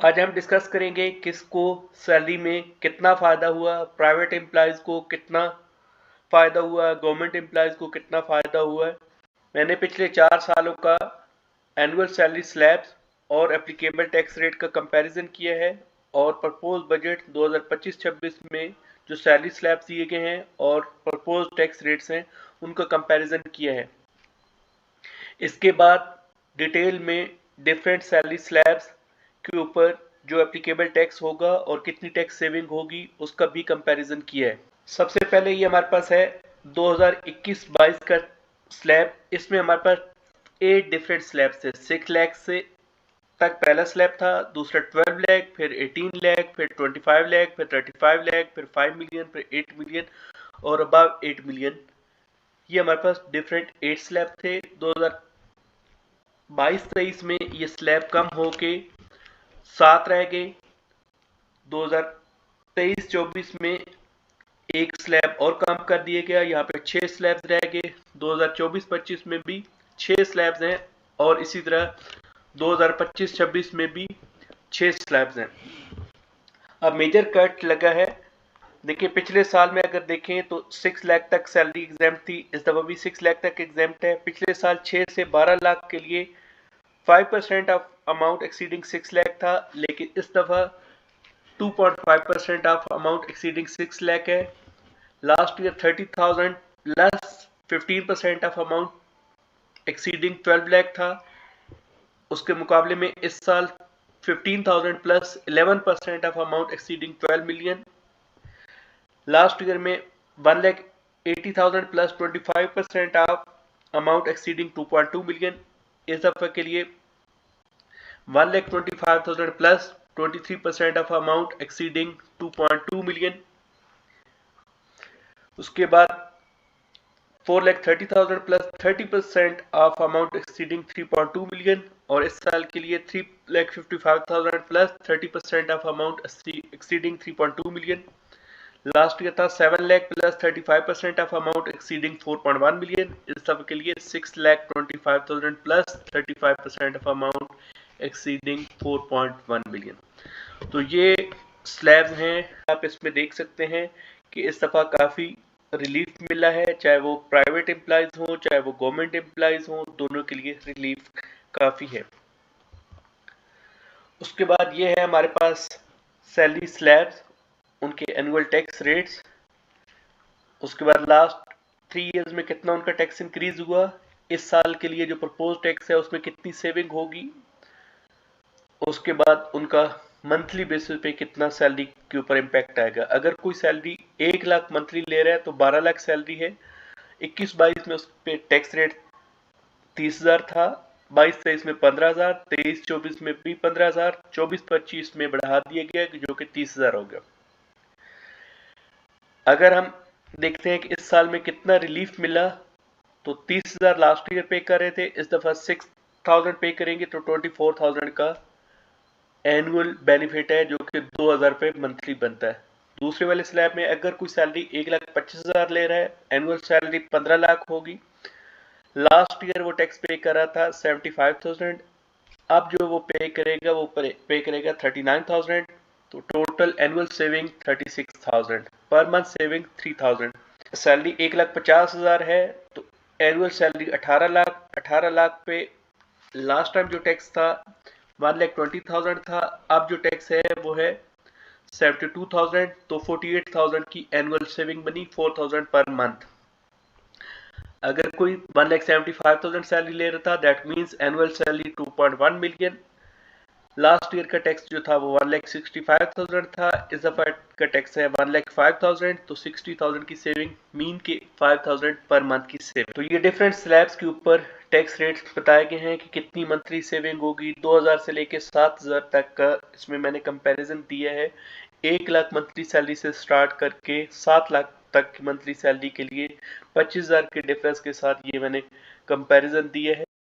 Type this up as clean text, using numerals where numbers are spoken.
आज हम डिस्कस करेंगे किसको सैलरी में कितना फ़ायदा हुआ, प्राइवेट एम्प्लॉयज़ को कितना फ़ायदा हुआ, गवर्नमेंट एम्प्लॉयज़ को कितना फ़ायदा हुआ है। मैंने पिछले 4 सालों का एनुअल सैलरी स्लैब्स और एप्लीकेबल टैक्स रेट का कंपैरिजन किया है और प्रपोज बजट 2025-26 में जो सैलरी स्लैब्स दिए गए हैं और प्रपोज टैक्स रेट्स हैं उनका कंपैरिजन किया है। इसके बाद डिटेल में डिफरेंट सैलरी स्लैब्स के ऊपर जो एप्लीकेबल टैक्स होगा और कितनी टैक्स सेविंग होगी उसका भी कंपैरिजन किया है। सबसे पहले ये हमारे पास है 2021-22 का स्लैब। इसमें हमारे पास 8 डिफरेंट स्लैब थे। 6 लाख से तक पहला स्लैब था, दूसरा 12 लाख, फिर 18 लाख, फिर 25 लाख, फिर 35 लाख, फिर 5 मिलियन, फिर 8 मिलियन और अबव 8 मिलियन। ये हमारे पास डिफरेंट 8 स्लैब थे। 2022-23 में ये स्लैब कम होके 7 रह गए। 2023-24 में एक स्लैब और कम कर दिया गया, यहाँ पे 6 स्लैब्स रह गए। 2024-25 में भी 6 स्लैब्स हैं और इसी तरह 2025-26 में भी 6 स्लैब्स हैं। अब मेजर कट लगा है। देखिए पिछले साल में अगर देखें तो 6 लाख तक सैलरी एग्जाम्प्ट थी, इस दफा भी 6 लाख तक एग्जाम्प्ट है। पिछले साल 6 से 12 लाख के लिए 5% ऑफ अमाउंट एक्सीडिंग 6 लाख था, लेकिन इस दफा 2.5% ऑफ अमाउंट एक्सीडिंग 6 लाख है। Last year 30,000 plus 15% of amount exceeding 12 lakh था। उसके मुकाबले में इस साल 15,000 plus 11% of amount exceeding 12 million. Last year में 1,80,000 plus 25% of amount exceeding 2.2 million. इस दफे के लिए 1,25,000 plus 23% of amount exceeding 2.2 million. उसके बाद 4,30,000 plus 30% of amount exceeding 3.2 million और इस साल के लिए 3,55,000 plus 30% of amount exceeding 3.2 million. Last year था 7 lakh plus 35% of amount exceeding 4.1 million. इस सब के लिए 6,25,000 plus 35% of amount exceeding 4.1 million. तो ये स्लैब्स हैं, आप इसमें देख सकते हैं कि इस दफ़ा काफ़ी रिलीफ मिला है, चाहे वो प्राइवेट एम्प्लॉयज़ हों चाहे वो गवर्नमेंट एम्प्लॉयज़ हों, दोनों के लिए रिलीफ काफ़ी है। उसके बाद ये है हमारे पास सैलरी स्लैब्स, उनके एनुअल टैक्स रेट्स। उसके बाद लास्ट 3 इयर्स में कितना उनका टैक्स इंक्रीज हुआ, इस साल के लिए जो प्रपोज टैक्स है उसमें कितनी सेविंग होगी, उसके बाद उनका मंथली बेसिस पे कितना सैलरी के ऊपर इम्पैक्ट आएगा। अगर कोई सैलरी 1 लाख मंथली ले रहा है तो 12 लाख सैलरी है। 21-22 में उस पर टैक्स रेट 30,000 था, 22-23 में 15,000, 23-24 में भी 15,000, 24-25 में बढ़ा दिया गया जो कि 30,000 हो गया। अगर हम देखते हैं कि इस साल में कितना रिलीफ मिला, तो 30,000 लास्ट ईयर पे कर रहे थे, इस दफा 6,000 पे करेंगे तो 24,000 का एनुअल बेनिफिट है जो कि 2,000 रुपये मंथली बनता है। दूसरे वाले स्लैब में अगर कोई सैलरी 1,25,000 ले रहा है, एनुअल सैलरी 15 लाख होगी। लास्ट ईयर वो टैक्स पे कर रहा था 75,000, अब जो वो पे करेगा वो पे करेगा 39,000। तो total annual saving 36,000, per month saving 3,000। Salary 1,50,000 है तो एनुअल सैलरी 18 लाख पे लास्ट टाइम जो टैक्स था 1,20,000 था, अब जो टैक्स है वो है 72,000, तो 48,000 की एनुअल सेविंग बनी, 4,000 पर मंथ। अगर कोई 1,75,000 सैलरी ले रहा था, that means annual salary 2.1 million. Last year का टैक्स जो था वो 1,65,000 था, इस दफा का टैक्स है 1,05,000, तो 60,000 की सेविंग, मीन के 5,000 पर मंथ की सेविंग। तो ये डिफरेंट स्लैब्स के ऊपर टैक्स रेट्स बताए गए हैं कि कितनी मंथली सेविंग होगी। 2,000 से लेके 7,000 तक का इसमें मैंने कंपैरिजन दिया है। 1 लाख मंथली सैलरी से स्टार्ट करके 7 लाख तक की मंथली सैलरी के लिए 25,000 के डिफरेंस के साथ ये मैंने कंपैरिजन दिया है।